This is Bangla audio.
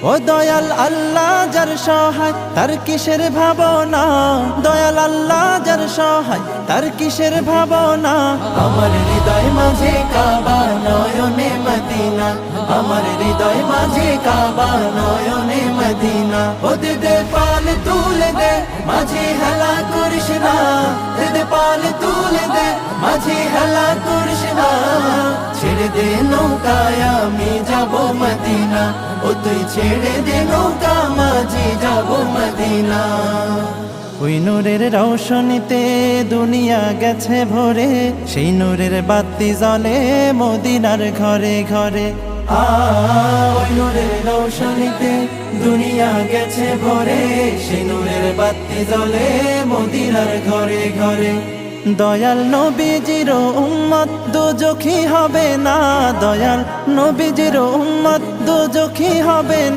ও দয়াল আল্লাহ যার সহায় তার কিসের ভাবনা, দয়াল আল্লাহ যার সহায় তার কিসের ভাবনা। আমার হৃদয় মাঝে কাবা নয়নে মদিনা, আমার হৃদয় মাঝে কাবা নয়নে মদিনা। ও দে পাল তুলে দে মাঝে হেলা করিস না, দে পাল তুলে দে মাঝে হেলা করিস না। ছেড়ে দে নৌকায় আমি যাব মদিনা, ও তুই ছেড়ে দে নৌকা মাঝি যাব মদিনা। ওই নূরের রৌশনীতে দুনিয়া গেছে ভরে, সেই নূরের বাতি জ্বলে মদিনার ঘরে ঘরে। ওই নূরের রৌশনীতে দুনিয়া গেছে ভরে, সেই নূরের বাতি জ্বলে মদিনার ঘরে ঘরে। দয়াল নবীজির উম্মত দোজখী হবে না, দয়াল নবীজির উম্মত দোজখী হবে না।